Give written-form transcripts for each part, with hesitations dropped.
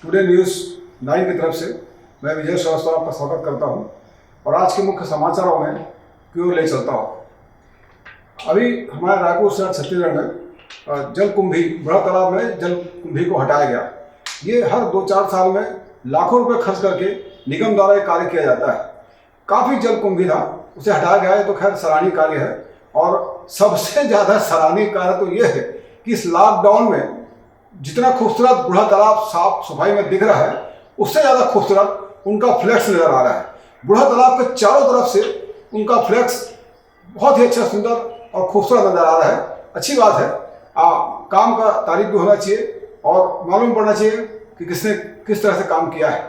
Today news 9 की तरफ से मैं विजय श्रीवास्तव आपका स्वागत करता हूं और आज के मुख्य समाचारों में की ओर ले चलता हूं। अभी हमारे रायपुर शहर छत्तीसगढ़ में जलकुंभी बड़ा तालाब में जलकुंभी को हटाया गया। ये हर 2-4 साल में लाखों रुपए खर्च करके निगम द्वारा ये कार्य किया जाता है। काफ़ी जलकुंभी था, उसे हटाया गया है, तो खैर सराहनीय कार्य है। और सबसे ज़्यादा सराहनीय कार्य तो ये है कि इस लॉकडाउन में जितना खूबसूरत बूढ़ा तालाब साफ सफाई में दिख रहा है, उससे ज़्यादा खूबसूरत उनका फ्लैक्स नज़र आ रहा है। बूढ़ा तालाब के चारों तरफ से उनका फ्लैक्स बहुत ही अच्छा, सुंदर और खूबसूरत नज़र आ रहा है। अच्छी बात है, काम का तारीफ भी होना चाहिए और मालूम पड़ना चाहिए कि किसने किस तरह से काम किया है।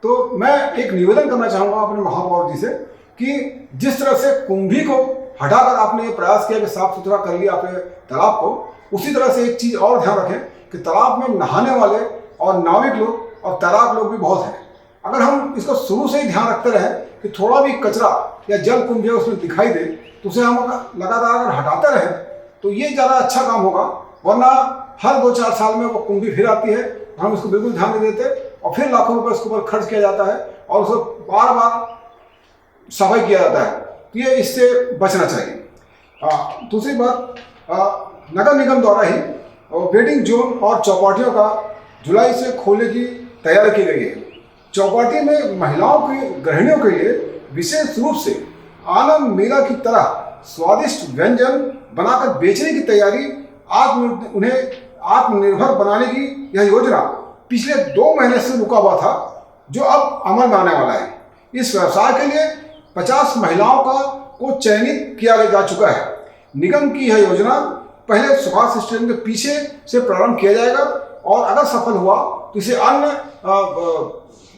तो मैं एक निवेदन करना चाहूँगा अपने महापौर जी से कि जिस तरह से कुंभी को हटाकर आपने ये प्रयास किया कि साफ सुथरा कर लिया अपने तालाब को, उसी तरह से एक चीज़ और ध्यान रखें कि तालाब में नहाने वाले और नाविक लोग और तैराक लोग भी बहुत हैं। अगर हम इसको शुरू से ही ध्यान रखते रहें कि थोड़ा भी कचरा या जल कुंभी उसमें दिखाई दे तो उसे हम लगातार अगर हटाते रहें तो ये ज़्यादा अच्छा काम होगा। वरना हर 2-4 साल में वो कुंभी फिर आती है, हम इसको बिल्कुल ध्यान नहीं देते और फिर लाखों रुपये उसके ऊपर खर्च किया जाता है और उसको बार बार सफाई किया जाता है। तो ये इससे बचना चाहिए। दूसरी बात, नगर निगम द्वारा ही वेटिंग जोन और चौपाटियों का जुलाई से खोलने की तैयारी की गई है। चौपाटी में महिलाओं की गृहिणियों के लिए विशेष रूप से आनंद मेला की तरह स्वादिष्ट व्यंजन बनाकर बेचने की तैयारी, उन्हें आत्मनिर्भर बनाने की यह योजना पिछले 2 महीने से रुका हुआ था, जो अब अमल में आने वाला है। इस व्यवसाय के लिए 50 महिलाओं को चयनित किया जा चुका है। निगम की यह योजना पहले सुभाष स्टेडियम के पीछे से प्रारंभ किया जाएगा और अगर सफल हुआ तो इसे अन्य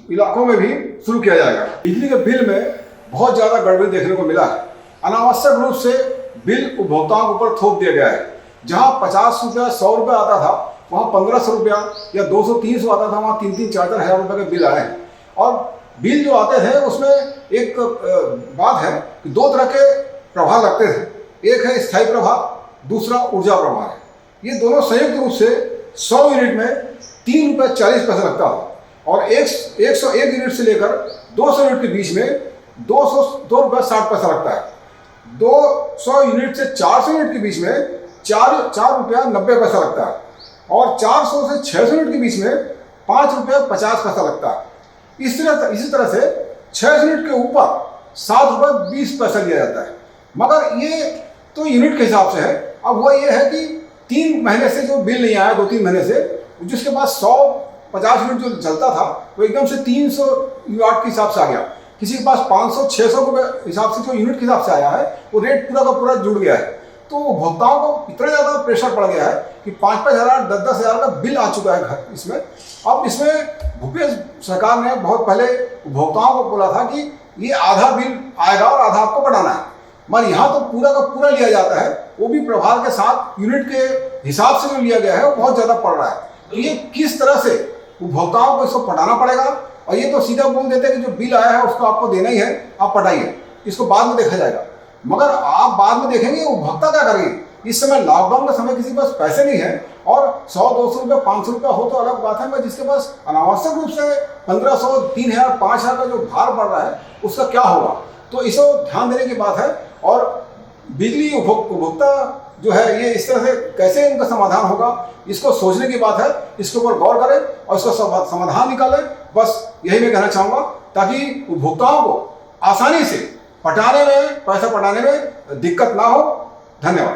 इलाकों में भी शुरू किया जाएगा। बिजली के बिल में बहुत ज़्यादा गड़बड़ी देखने को मिला है। अनावश्यक रूप से बिल उपभोक्ताओं के ऊपर थोप दिया गया है। जहां 50 रुपया 100 रुपया आता था, वहां 1500 रुपया या 200-300 आता था, वहां 3-4 हज़ार रुपये के बिल आए हैं। और बिल जो आते थे उसमें एक बात है कि 2 तरह के प्रभाव लगते थे। एक है स्थायी प्रभाव, दूसरा ऊर्जा प्रभाव है। ये दोनों संयुक्त रूप से 100 यूनिट में 3 रुपये 40 पैसे लगता है और 101 यूनिट से लेकर 200 यूनिट के बीच में 202 रुपये 60 पैसा लगता है। 200 यूनिट से 400 यूनिट के बीच में 4 रुपया 90 पैसा लगता है और 400 से 600 यूनिट के बीच में 5 रुपये 50 पैसा लगता है। इसी तरह से 600 यूनिट के ऊपर 7 रुपये 20 पैसा लिया जाता है। मगर ये तो यूनिट के हिसाब से है। अब वह ये है कि 3 महीने से जो बिल नहीं आया, 2-3 महीने से, जिसके बाद 150 यूनिट जो चलता था वो एकदम से 300 वाट के हिसाब से आ गया। किसी के पास 500-600 रुपये हिसाब से जो यूनिट के हिसाब से आया है, वो रेट पूरा का पूरा जुड़ गया है। तो उपभोक्ताओं को इतना ज़्यादा प्रेशर पड़ गया है कि 5-5 हज़ार 10-10 हज़ार का बिल आ चुका है घर इसमें। अब इसमें भूपेश सरकार ने बहुत पहले उपभोक्ताओं को बोला था कि ये आधा बिल आएगा और आधा आपको बढ़ाना है, मगर यहाँ तो पूरा का पूरा लिया जाता है, वो भी प्रभार के साथ यूनिट के हिसाब से जो लिया गया है वो बहुत ज़्यादा पड़ रहा है। तो ये किस तरह से उपभोक्ताओं को इसको पटाना पड़ेगा। और ये तो सीधा बोल देते हैं कि जो बिल आया है उसको आपको देना ही है, आप पटाइए, इसको बाद में देखा जाएगा। मगर आप बाद में देखेंगे उपभोक्ता क्या करेंगे। इस समय लॉकडाउन का समय, किसी के पास पैसे नहीं है और 100-200 रुपये 500 रुपया हो तो अलग बात है, मगर जिसके पास अनावश्यक रूप से 1500, 3000, 5000 का जो भार पड़ रहा है उसका क्या होगा। तो इसको ध्यान देने की बात है। और बिजली उपभोक्ता जो है, ये इस तरह से कैसे इनका समाधान होगा, इसको सोचने की बात है। इसके ऊपर गौर करें और इसका समाधान निकालें। बस यही मैं कहना चाहूँगा, ताकि उपभोक्ताओं को आसानी से पैसा पटाने में दिक्कत ना हो। धन्यवाद।